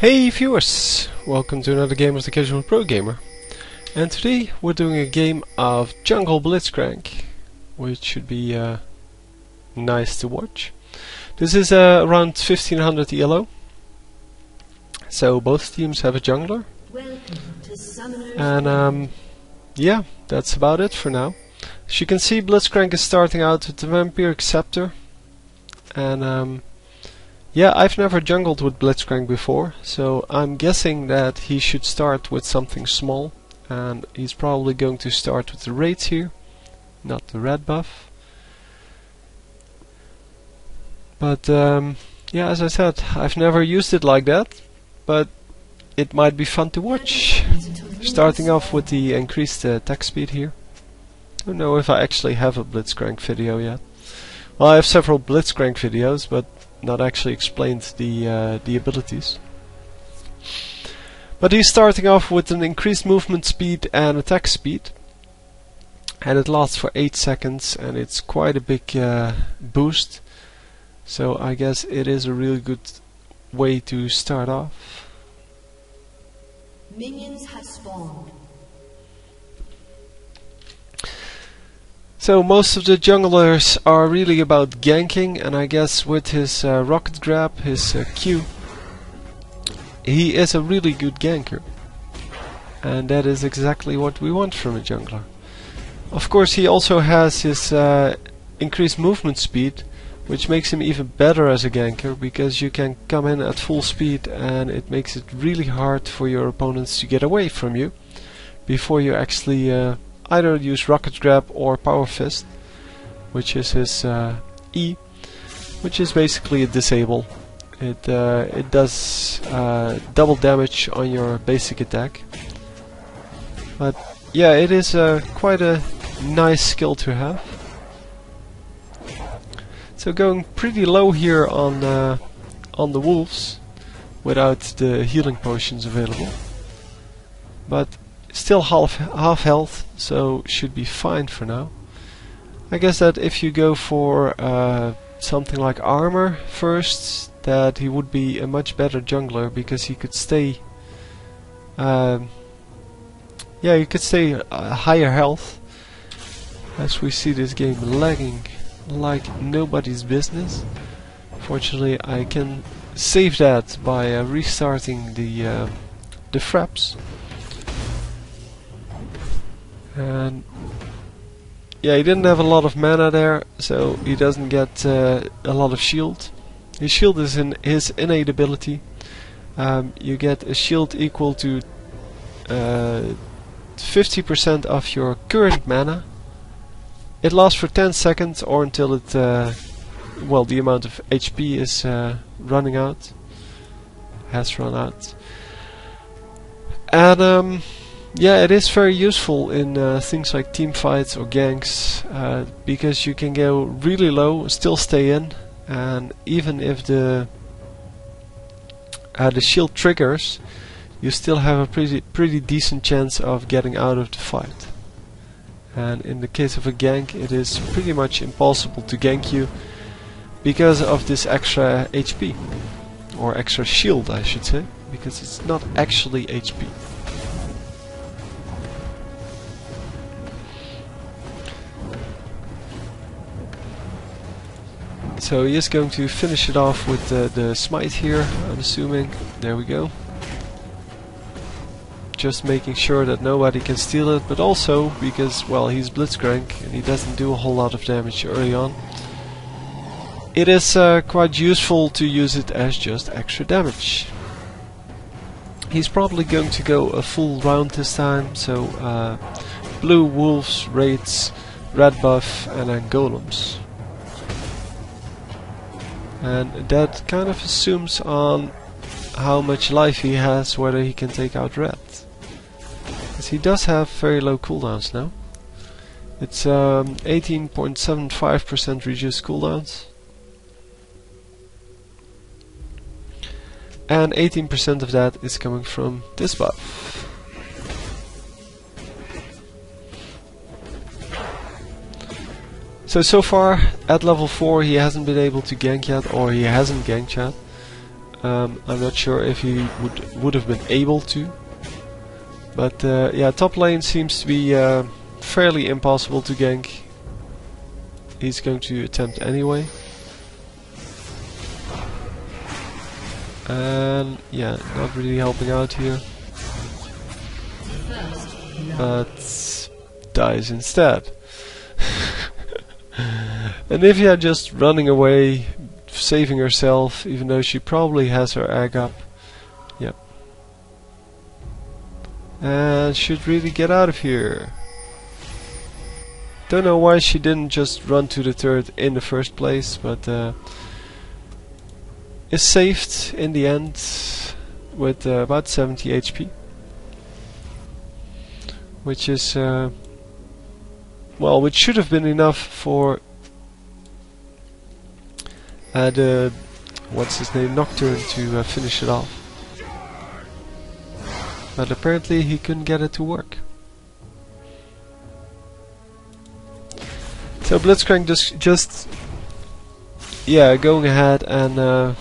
Hey viewers! Welcome to another game of the Casual Pro Gamer. And today we're doing a game of Jungle Blitzcrank, which should be nice to watch. This is around 1500 ELO. So both teams have a jungler. And yeah, that's about it for now. As you can see, Blitzcrank is starting out with the Vampiric Scepter. And yeah, I've never jungled with Blitzcrank before, so I'm guessing that he should start with something small, and he's probably going to start with the raids here, not the red buff. But yeah, as I said, I've never used it like that, but it might be fun to watch. Starting off with the increased attack speed here. I don't know if I actually have a Blitzcrank video yet. Well, I have several Blitzcrank videos, but not actually explained the abilities. But he's starting off with an increased movement speed and attack speed, and it lasts for 8 seconds, and it's quite a big boost. So I guess it is a really good way to start off. Minions have spawned. So most of the junglers are really about ganking, and I guess with his rocket grab, his Q, he is a really good ganker. And that is exactly what we want from a jungler. Of course, he also has his increased movement speed, which makes him even better as a ganker, because you can come in at full speed and it makes it really hard for your opponents to get away from you before you actually either use Rocket Grab or Power Fist, which is his E, which is basically a disable. It does double damage on your basic attack. But yeah, it is quite a nice skill to have. So going pretty low here on the wolves, without the healing potions available, but still half health, so should be fine for now. I guess that if you go for something like armor first, that he would be a much better jungler, because he could stay yeah, you could stay higher health, as we see this game lagging like nobody's business. Fortunately, I can save that by restarting the fraps. And yeah, he didn't have a lot of mana there, so he doesn't get a lot of shield. His shield is in his innate ability. You get a shield equal to 50% of your current mana. It lasts for 10 seconds, or until it well, the amount of HP is running out, has run out. And yeah, it is very useful in things like team fights or ganks, because you can go really low, still stay in, and even if the shield triggers, you still have a pretty decent chance of getting out of the fight. And in the case of a gank, it is pretty much impossible to gank you because of this extra HP, or extra shield, I should say, because it's not actually HP. So he is going to finish it off with the smite here, I'm assuming. There we go. Just making sure that nobody can steal it, but also because, well, he's Blitzcrank and he doesn't do a whole lot of damage early on. It is quite useful to use it as just extra damage. He's probably going to go a full round this time, so blue wolves, raids, red buff, and then golems. And that kind of assumes on how much life he has, whether he can take out red. Because he does have very low cooldowns now. It's 18.75% reduced cooldowns. And 18% of that is coming from this buff. So far, at level 4, he hasn't been able to gank yet, or he hasn't ganked yet. I'm not sure if he would have been able to. But yeah, top lane seems to be fairly impossible to gank. He's going to attempt anyway. And yeah, not really helping out here. But dies instead. And Nivea just running away, saving herself, even though she probably has her egg up. Yep. And should really get out of here. Don't know why she didn't just run to the turret in the first place, but is saved in the end with about 70 HP. Which is, well, which should have been enough for the, what's his name, Nocturne to finish it off. But apparently he couldn't get it to work. So Blitzcrank just yeah, going ahead and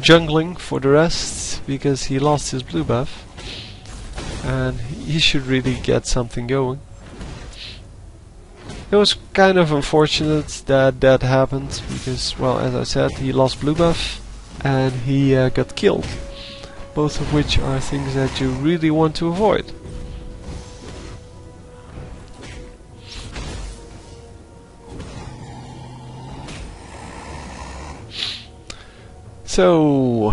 jungling for the rest, because he lost his blue buff. And he should really get something going. It was kind of unfortunate that that happened, because, well, as I said, he lost blue buff and he got killed. Both of which are things that you really want to avoid. So,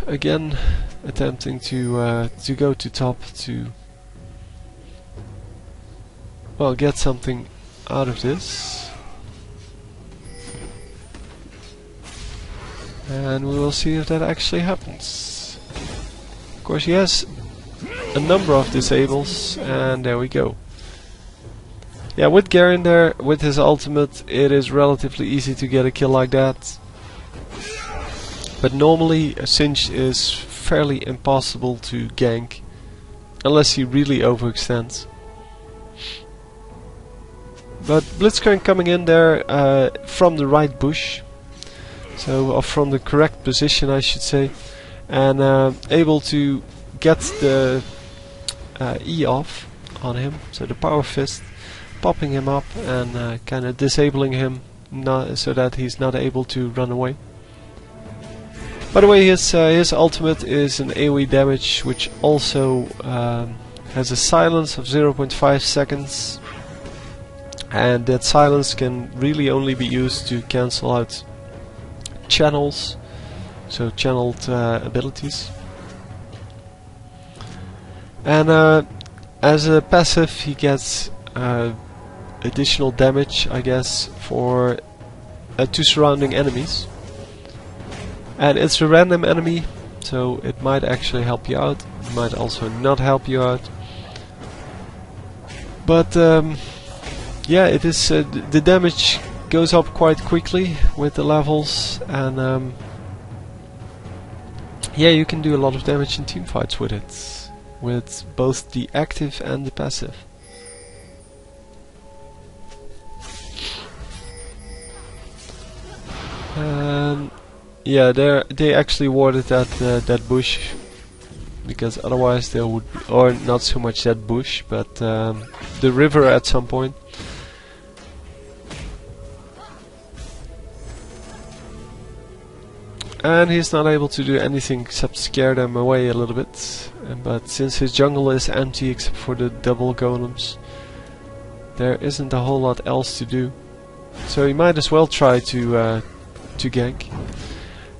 again, attempting to go to top to, well, get something out of this, and we will see if that actually happens. Of course, he has a number of disables, and there we go. Yeah, with Garen there, with his ultimate, it is relatively easy to get a kill like that. But normally a Singed is fairly impossible to gank, unless he really overextends. But Blitzcrank coming in there from the right bush, so or from the correct position, I should say, and able to get the E off on him, so the power fist, popping him up and kind of disabling him, so that he's not able to run away. By the way, his ultimate is an AoE damage, which also has a silence of 0.5 seconds. And that silence can really only be used to cancel out channels, so channeled abilities. And as a passive, he gets additional damage, I guess, for to surrounding enemies. And it's a random enemy, so it might actually help you out. It might also not help you out. But yeah, it is the damage goes up quite quickly with the levels, and yeah, you can do a lot of damage in teamfights with it, with both the active and the passive. Yeah, they actually warded that bush, because otherwise they would, or not so much that bush, but the river at some point. And he's not able to do anything except scare them away a little bit. But since his jungle is empty except for the double golems, there isn't a whole lot else to do. So he might as well try to gank.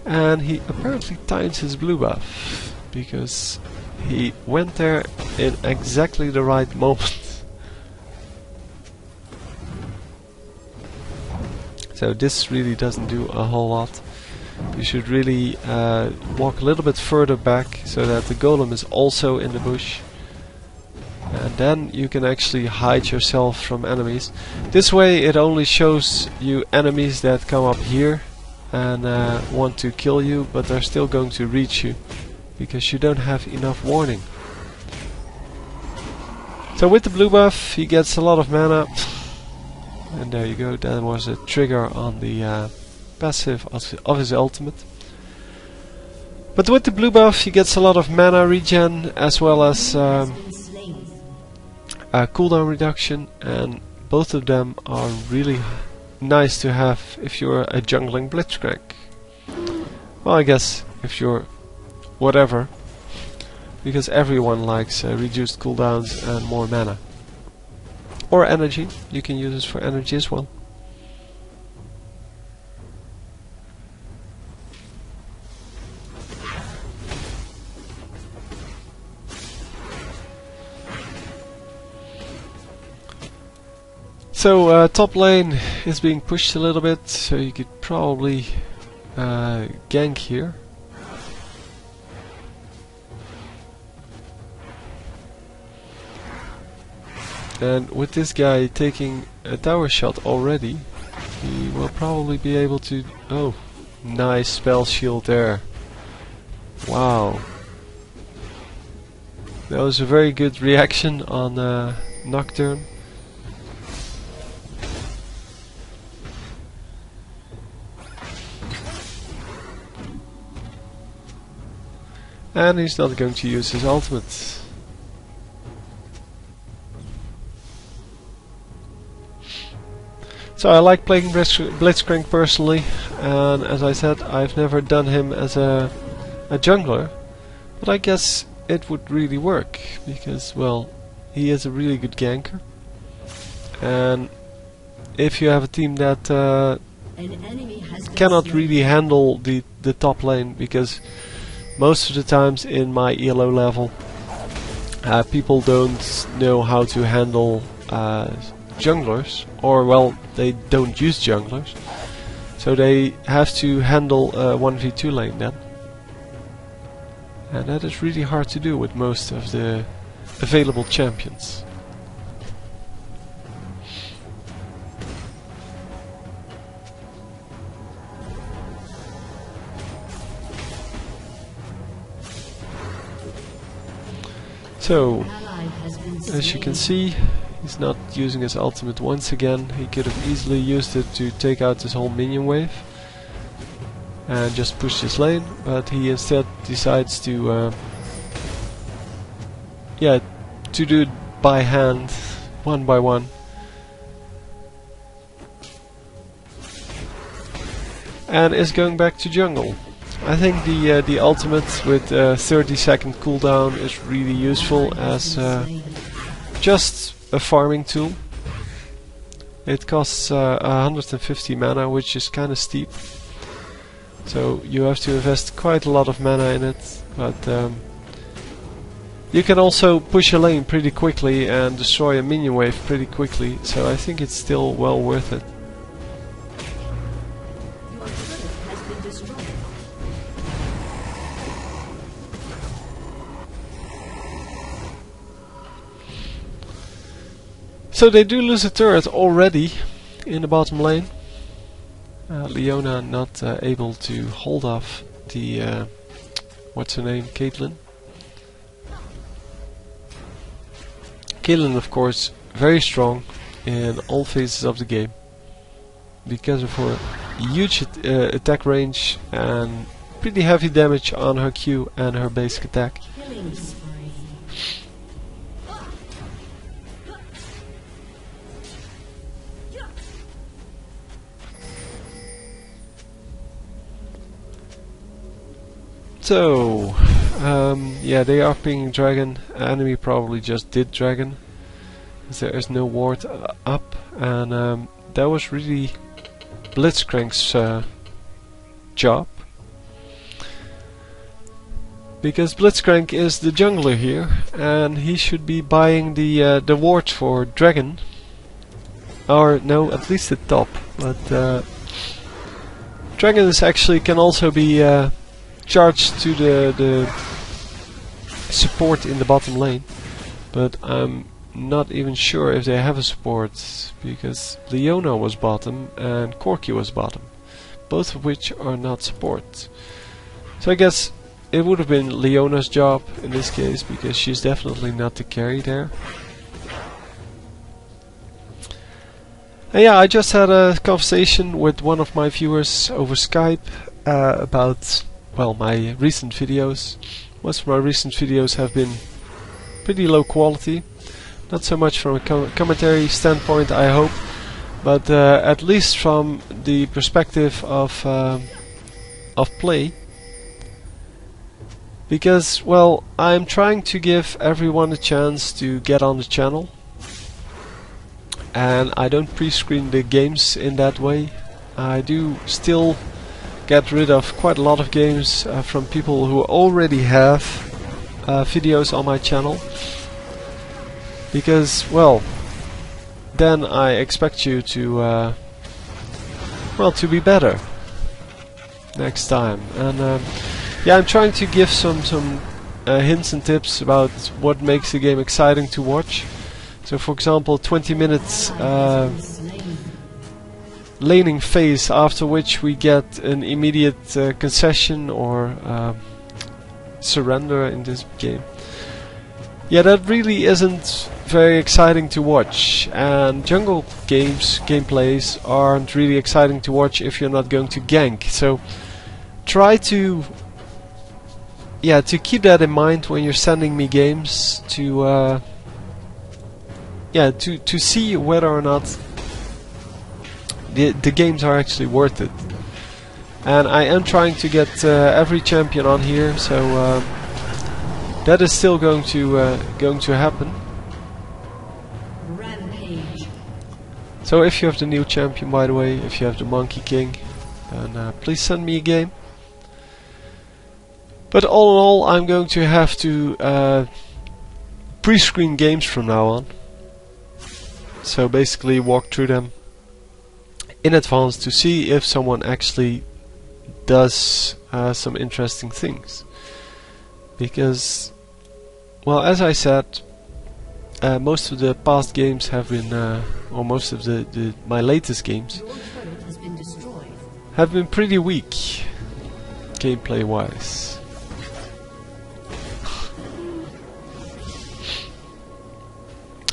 And he apparently times his blue buff, because he went there in exactly the right moment. So this really doesn't do a whole lot. You should really walk a little bit further back so that the golem is also in the bush, and then you can actually hide yourself from enemies. This way it only shows you enemies that come up here and want to kill you, but they're still going to reach you because you don't have enough warning. So with the blue buff he gets a lot of mana, and there you go, that was a trigger on the passive of his ultimate. But with the blue buff he gets a lot of mana regen as well as cooldown reduction, and both of them are really nice to have if you're a jungling Blitzcrank. Well, I guess if you're whatever, because everyone likes reduced cooldowns and more mana. Or energy, you can use this for energy as well. So top lane is being pushed a little bit, so you could probably gank here. And with this guy taking a tower shot already, he will probably be able to... Oh, nice spell shield there. Wow. That was a very good reaction on Nocturne. And he's not going to use his ultimate. So I like playing Blitzcrank personally, and as I said, I've never done him as a jungler, but I guess it would really work, because, well, he is a really good ganker, and if you have a team that cannot really handle the top lane, because most of the times in my ELO level people don't know how to handle junglers, or well, they don't use junglers, so they have to handle 1v2 lane then, and that is really hard to do with most of the available champions. So, as you can see, he's not using his ultimate once again. He could have easily used it to take out this whole minion wave and just push this lane, but he instead decides to to do it by hand, one by one. And is going back to jungle. I think the ultimate with 30-second cooldown is really useful as just a farming tool. It costs 150 mana, which is kind of steep, so you have to invest quite a lot of mana in it, but you can also push a lane pretty quickly and destroy a minion wave pretty quickly, so I think it's still well worth it. So they do lose a turret already in the bottom lane. Leona not able to hold off the what's her name, Caitlyn. Caitlyn, of course, very strong in all phases of the game because of her huge attack range and pretty heavy damage on her Q and her basic attack. So, yeah, they are pinging dragon. Enemy probably just did dragon, because there is no ward up, and that was really Blitzcrank's job, because Blitzcrank is the jungler here, and he should be buying the ward for dragon, or no, at least the top. But dragon is actually can also be charged to the support in the bottom lane, but I'm not even sure if they have a support, because Leona was bottom and Corki was bottom, both of which are not support. So I guess it would have been Leona's job in this case, because she's definitely not the carry there. And yeah, I just had a conversation with one of my viewers over Skype about well, my recent videos. Most of my recent videos have been pretty low quality. Not so much from a commentary standpoint, I hope, but at least from the perspective of play. Because, well, I'm trying to give everyone a chance to get on the channel, and I don't pre-screen the games in that way. I do still get rid of quite a lot of games from people who already have videos on my channel, because, well, then I expect you to well, to be better next time. And yeah, I'm trying to give some hints and tips about what makes a game exciting to watch. So, for example, 20 minutes laning phase, after which we get an immediate concession or surrender in this game. Yeah, that really isn't very exciting to watch, and jungle gameplays aren't really exciting to watch if you're not going to gank. So try to keep that in mind when you're sending me games, to to see whether or not the games are actually worth it. And I am trying to get every champion on here, so that is still going to happen. Rampage. So if you have the new champion, by the way, if you have the Monkey King, then please send me a game. But all in all, I'm going to have to pre-screen games from now on. So basically walk through them in advance to see if someone actually does some interesting things. Because, well, as I said, most of the past games have been, or most of my latest games have been pretty weak, gameplay wise.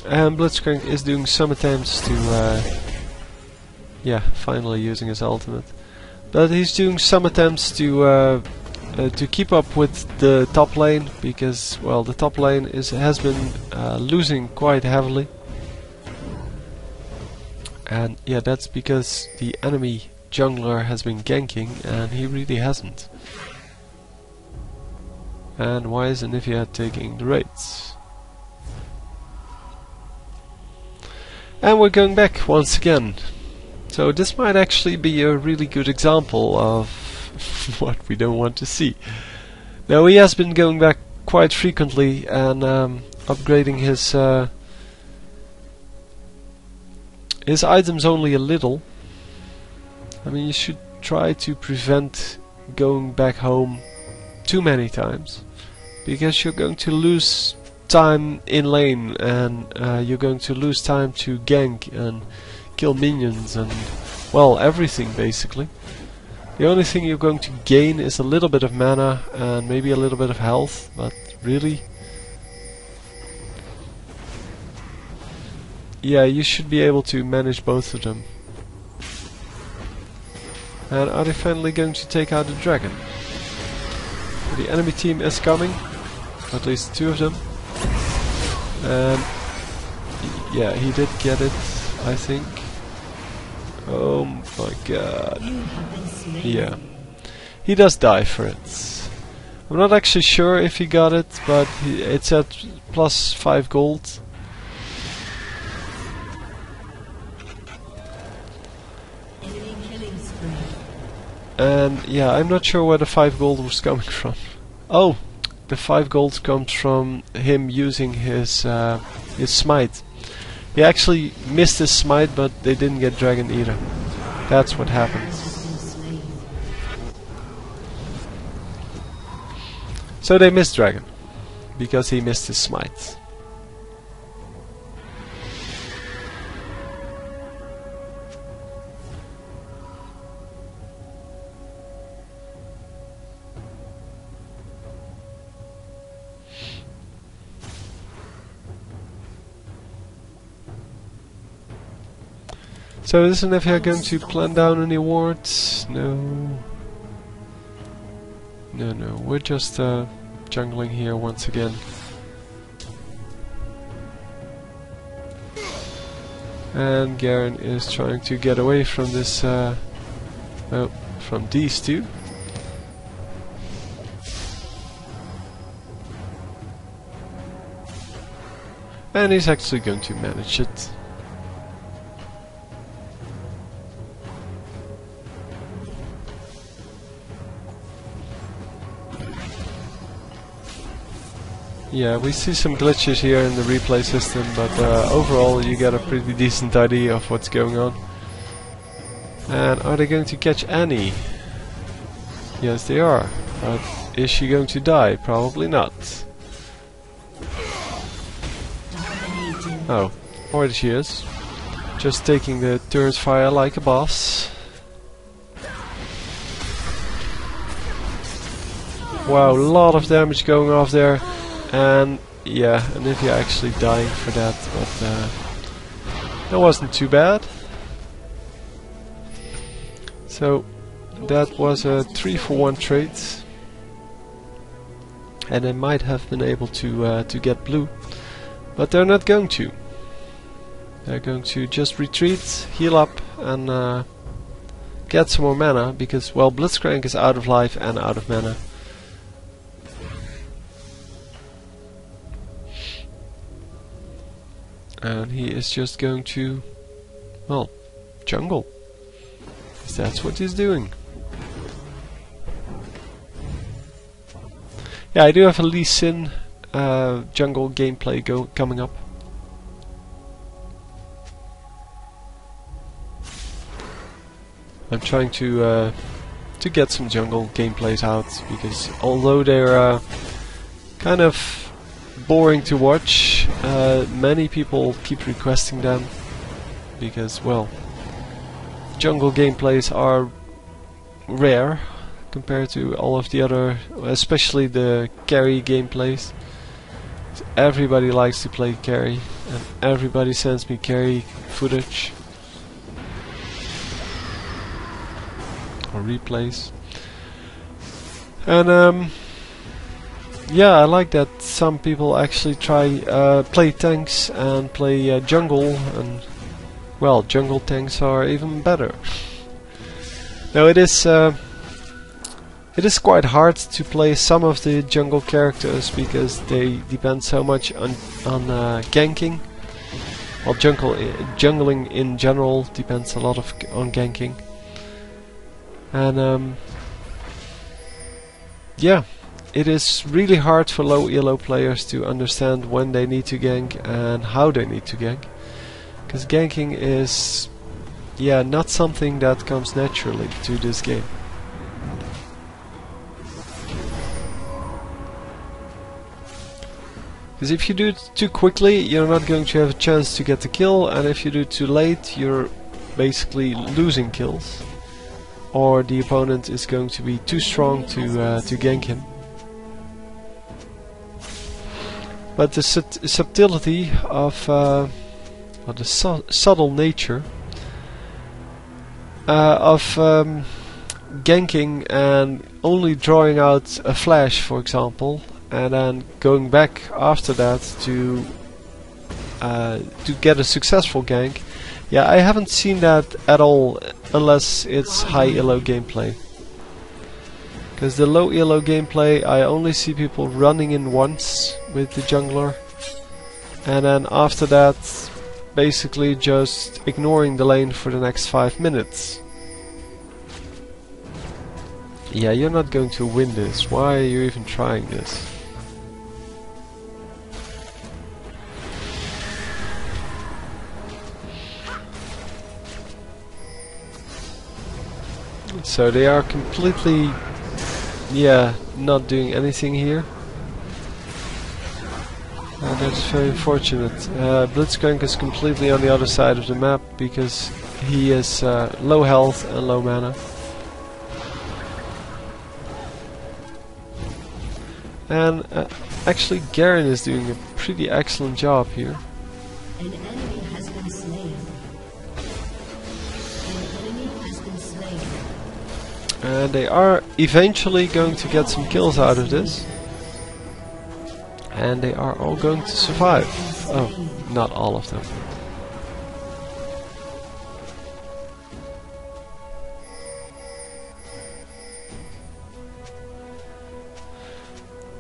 And Blitzcrank is doing some attempts to, finally using his ultimate. But he's doing some attempts to keep up with the top lane, because, well, the top lane has been losing quite heavily. And yeah, that's because the enemy jungler has been ganking and he really hasn't. And why is Anivia taking the raids? And we're going back once again. So this might actually be a really good example of what we don't want to see. Now, he has been going back quite frequently and upgrading his items only a little. I mean, you should try to prevent going back home too many times, because you're going to lose time in lane, and you're going to lose time to gank and kill minions and, well, everything basically. The only thing you're going to gain is a little bit of mana and maybe a little bit of health, but really, yeah, you should be able to manage both of them. And are they finally going to take out the dragon? The enemy team is coming, at least two of them. And yeah, he did get it, I think. Oh my god. Yeah. He does die for it. I'm not actually sure if he got it, but it's at plus 5 gold. And yeah, I'm not sure where the 5 gold was coming from. Oh, the 5 gold comes from him using his smite. He actually missed his smite, but they didn't get dragon either. That's what happened. So they missed dragon, because he missed his smite. So isn't Anivia going to plan down any wards? No. No, we're just jungling here once again. And Garen is trying to get away from this, well, from these two. And he's actually going to manage it. Yeah, we see some glitches here in the replay system, but overall you get a pretty decent idea of what's going on. And are they going to catch Annie? Yes, they are. But is she going to die? Probably not. Oh, or she is. Just taking the turret fire like a boss. Wow, a lot of damage going off there. And yeah, Anivia actually dying for that, but that wasn't too bad. So that was a 3-for-1 trade, and they might have been able to get blue, but they're not going to. They're going to just retreat, heal up, and get some more mana, because, well, Blitzcrank is out of life and out of mana. And he is just going to, well, jungle. Because that's what he's doing. Yeah, I do have a Lee Sin jungle gameplay coming up. I'm trying to get some jungle gameplays out, because although they're kind of boring to watch, many people keep requesting them, because, well, jungle gameplays are rare compared to all of the other, especially the carry gameplays. Everybody likes to play carry, and everybody sends me carry footage or replays. And yeah, I like that some people actually try play tanks and play jungle, and, well, jungle tanks are even better. Now it is quite hard to play some of the jungle characters, because they depend so much on ganking. Well, jungling in general depends a lot on ganking, and yeah. It is really hard for low elo players to understand when they need to gank and how they need to gank, because ganking is, yeah, not something that comes naturally to this game. Because if you do it too quickly, you're not going to have a chance to get the kill, and if you do it too late, you're basically losing kills, or the opponent is going to be too strong to gank him. But the subtlety of, or the subtle nature of ganking and only drawing out a flash, for example, and then going back after that to get a successful gank. Yeah, I haven't seen that at all, unless it's high elo gameplay. Because the low elo gameplay, I only see people running in once with the jungler, and then after that basically just ignoring the lane for the next 5 minutes. Yeah, you're not going to win this. Why are you even trying this? So they are completely, yeah, not doing anything here. That's very unfortunate. Blitzcrank is completely on the other side of the map, because he is low health and low mana. And actually Garen is doing a pretty excellent job here. An enemy has been slain. An enemy has been slain. And they are eventually going to get some kills out of this. And they are all going to survive. Oh, not all of them.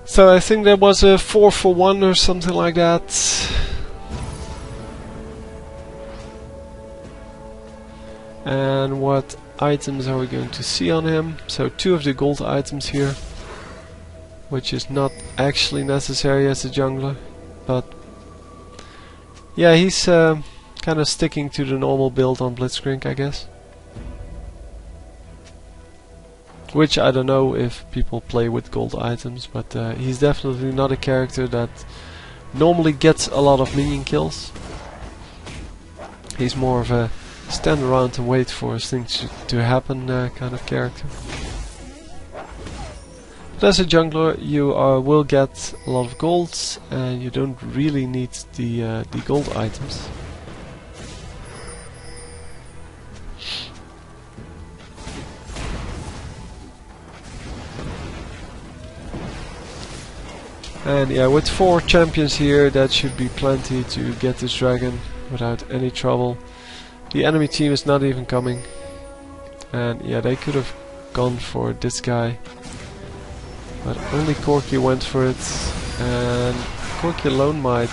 So I think there was a 4-for-1 or something like that. And what items are we going to see on him? So 2 of the gold items here, which is not actually necessary as a jungler, but yeah, he's kind of sticking to the normal build on Blitzcrank, I guess. Which I don't know if people play with gold items, but he's definitely not a character that normally gets a lot of minion kills. He's more of a stand around and wait for things to happen kind of character. But as a jungler, you will get a lot of golds, and you don't really need the gold items. And yeah, with 4 champions here, that should be plenty to get this dragon without any trouble. The enemy team is not even coming. And yeah, they could have gone for this guy. But only Corki went for it. And Corki alone might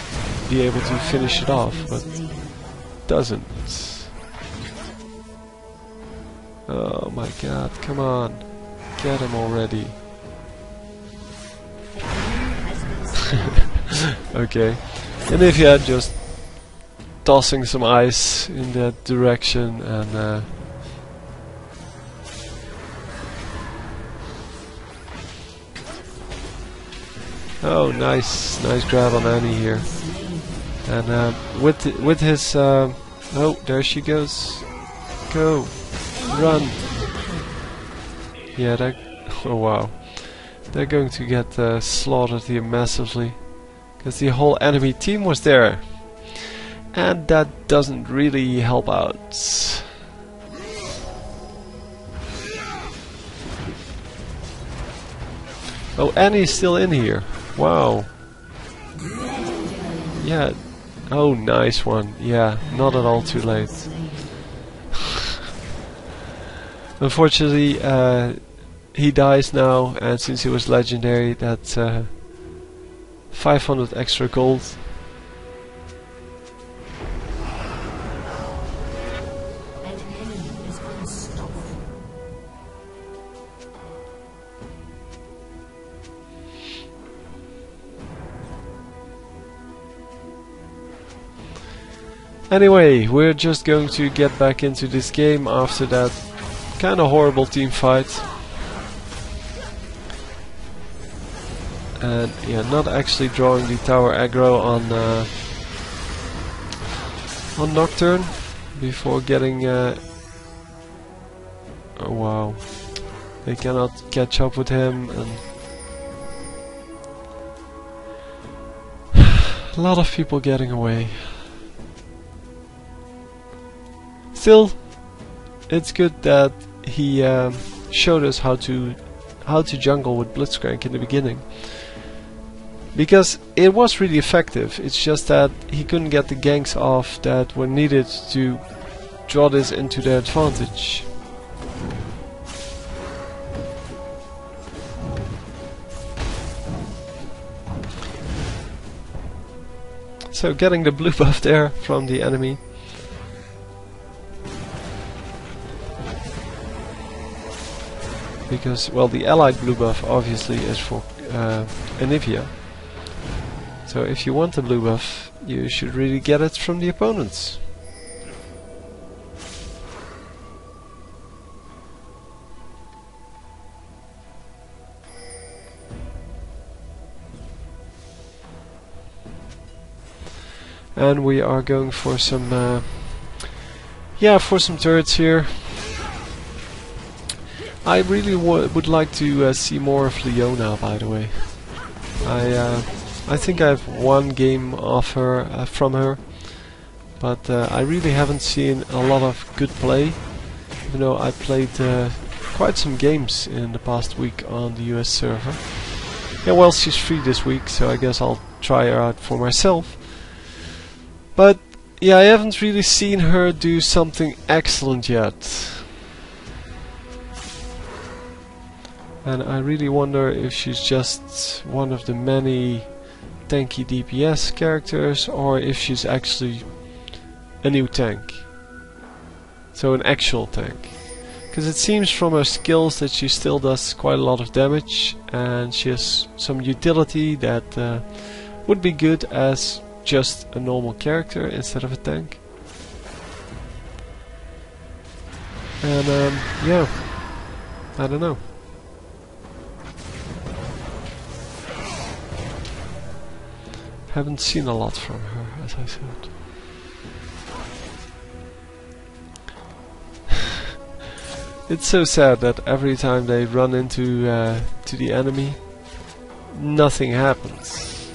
be able to finish it off, but doesn't. Oh my god, come on. Get him already. Okay, and if you had just tossing some ice in that direction and oh, nice grab on Annie here, and with his oh, there she goes, go, run. Yeah, that, oh wow. They're going to get slaughtered here massively, because the whole enemy team was there, and that doesn't really help out. Oh, Annie's still in here. Wow. Yeah. Oh, nice one. Yeah, not at all too late. Unfortunately, he dies now, and since he was legendary, that's 500 extra gold. Anyway, we're just going to get back into this game after that kind of horrible team fight. And yeah, not actually drawing the tower aggro on Nocturne before getting oh wow, they cannot catch up with him, and a lot of people getting away. Still, it's good that he showed us how to jungle with Blitzcrank in the beginning, because it was really effective. It's just that he couldn't get the ganks off that were needed to draw this into their advantage. So getting the blue buff there from the enemy. Because, well, the allied blue buff obviously is for Anivia. So if you want the blue buff, you should really get it from the opponents. And we are going for some, for some turrets here. I really would like to see more of Leona, by the way. I think I have one game off her, from her, but I really haven't seen a lot of good play. Even though I played quite some games in the past week on the US server. Yeah, well, she's free this week, so I guess I'll try her out for myself. But yeah, I haven't really seen her do something excellent yet. And I really wonder if she's just one of the many tanky DPS characters, or if she's actually a new tank. So an actual tank. Because it seems from her skills that she still does quite a lot of damage, and she has some utility that would be good as just a normal character instead of a tank. And yeah, I don't know. Haven't seen a lot from her, as I said. It's so sad that every time they run into to the enemy, nothing happens.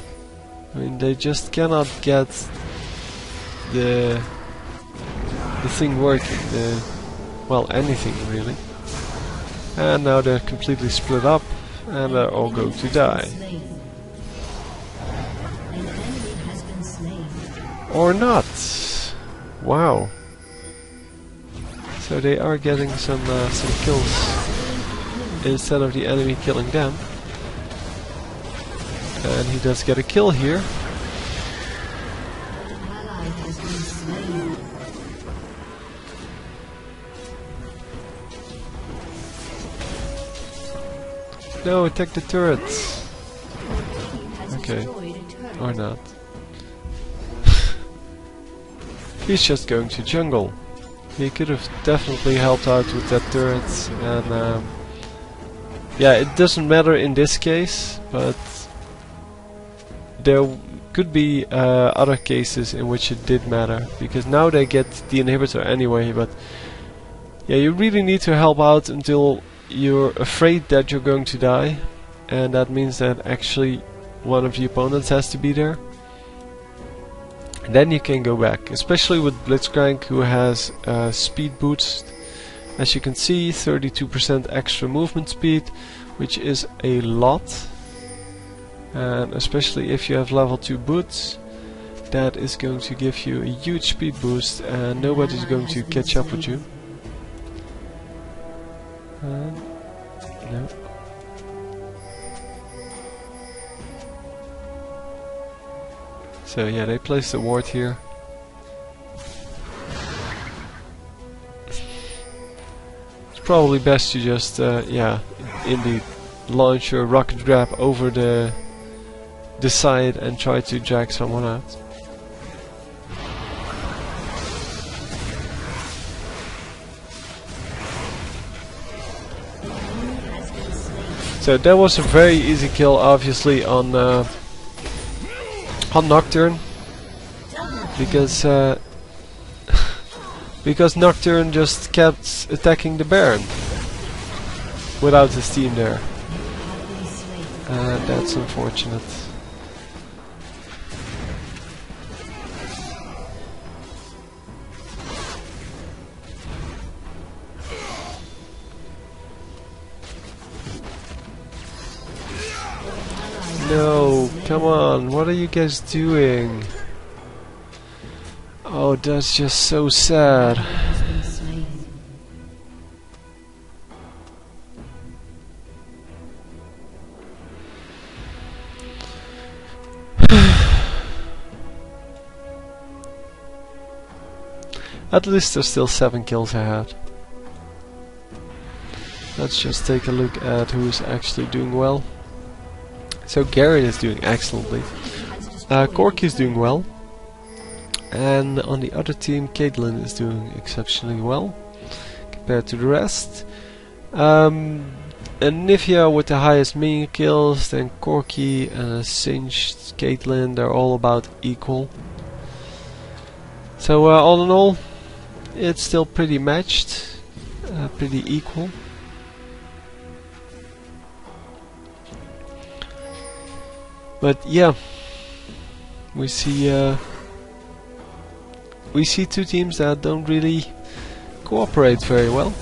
I mean, they just cannot get the thing working. Well, anything really. And now they're completely split up, and they're all going to die. Or not. Wow. So they are getting some kills instead of the enemy killing them. And he does get a kill here. No, attack the turrets. Okay. Or not. He's just going to jungle. He could have definitely helped out with that turret, and yeah, it doesn't matter in this case, but there could be other cases in which it did matter, because now they get the inhibitor anyway. But yeah, you really need to help out until you're afraid that you're going to die, and that means that actually one of the opponents has to be there. Then you can go back, especially with Blitzcrank, who has speed boost. As you can see, 32% extra movement speed, which is a lot. And especially if you have level 2 boots, that is going to give you a huge speed boost, and nobody's going to catch up with you. No. So yeah, they placed the ward here. It's probably best to just, yeah, indeed, launch your rocket grab over the side and try to drag someone out. So that was a very easy kill, obviously, on Nocturne, because because Nocturne just kept attacking the Baron without his team there, and that's unfortunate. No, come on, what are you guys doing? Oh, that's just so sad. At least there's still 7 kills ahead. Let's just take a look at who's actually doing well. So Garen is doing excellently. Corki is doing well. And on the other team, Caitlyn is doing exceptionally well compared to the rest. And Nivea with the highest minion kills, then Corki, Singed, Caitlyn, they're all about equal. So all in all, it's still pretty matched, pretty equal. But yeah, we see two teams that don't really cooperate very well.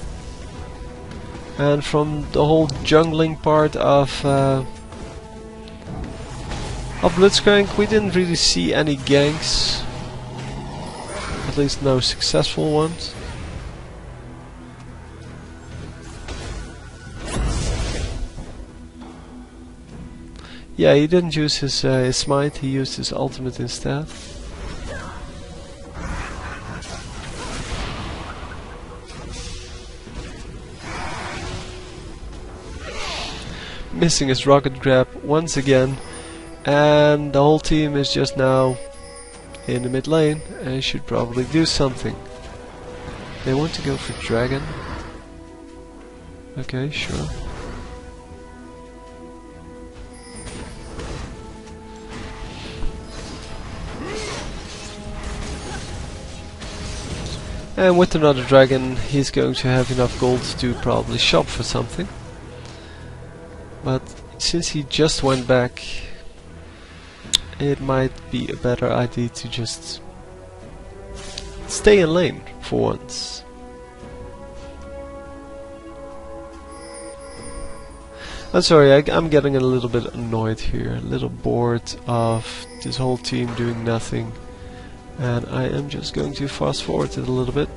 And from the whole jungling part of Blitzcrank, we didn't really see any ganks. At least no successful ones. Yeah, he didn't use his smite, he used his ultimate instead. Missing his rocket grab once again, and the whole team is just now in the mid lane and should probably do something. They want to go for dragon. Okay, sure. And with another dragon, he's going to have enough gold to probably shop for something. But since he just went back, it might be a better idea to just stay in lane for once. I'm sorry, I'm getting a little bit annoyed here, a little bored of this whole team doing nothing. And I am just going to fast forward it a little bit,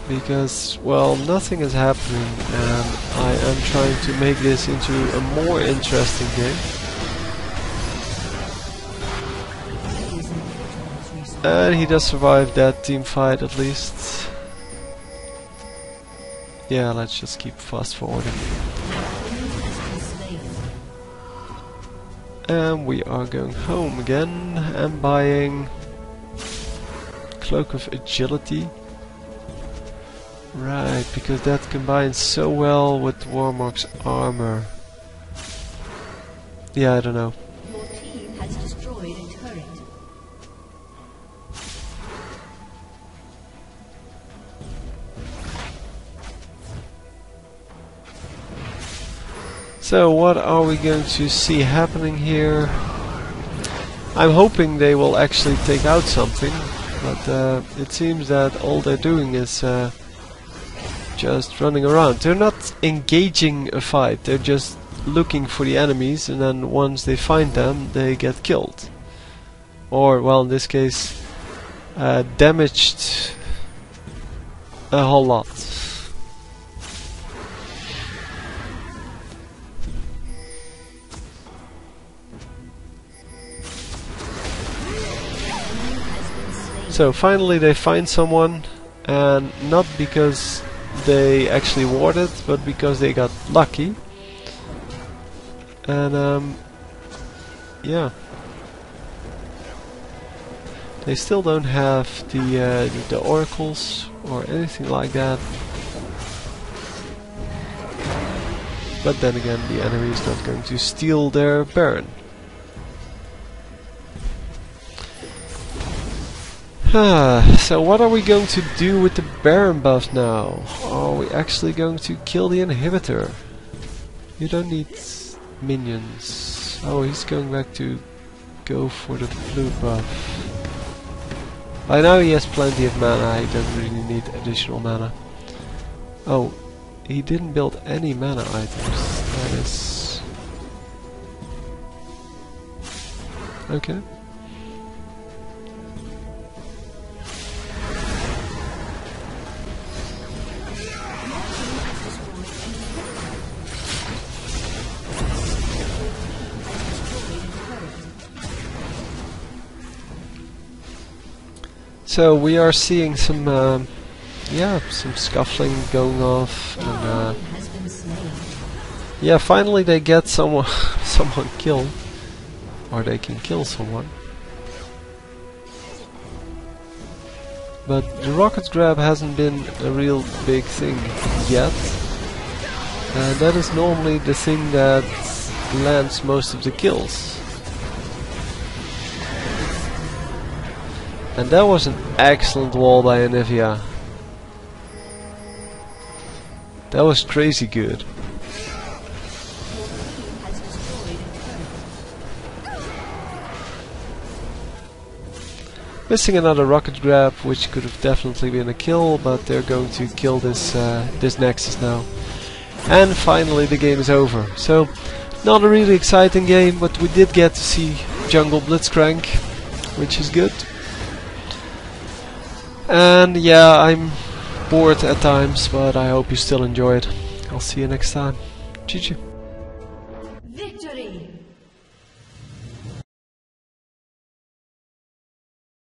because, well, nothing is happening and I am trying to make this into a more interesting game. And he does survive that team fight at least. Yeah, let's just keep fast forwarding. And we are going home again and buying Cloak of Agility. Right, because that combines so well with Warmock's armor. Yeah, I don't know. Your team has destroyed a turret. So what are we going to see happening here? I'm hoping they will actually take out something, but it seems that all they're doing is just running around. They're not engaging a fight, they're just looking for the enemies, and then once they find them, they get killed. Or, well, in this case, damaged a whole lot. So finally they find someone, and not because they actually warded, but because they got lucky. And yeah, they still don't have the oracles or anything like that. But then again, the enemy is not going to steal their Baron. So what are we going to do with the Baron buff now? Are we actually going to kill the inhibitor? You don't need minions. Oh, he's going back to go for the blue buff. By now he has plenty of mana, he doesn't really need additional mana. Oh, he didn't build any mana items. That is... okay. So we are seeing some, yeah, some scuffling going off, and yeah, finally they get someone killed, or they can kill someone. But the rocket grab hasn't been a real big thing yet, and that is normally the thing that lands most of the kills. And that was an excellent wall by Anivia. That was crazy good. Missing another rocket grab, which could have definitely been a kill, but they're going to kill this this Nexus now. And finally the game is over. So, not a really exciting game, but we did get to see jungle Blitzcrank, which is good. And yeah, I'm bored at times, but I hope you still enjoyed. I'll see you next time. GG. Victory!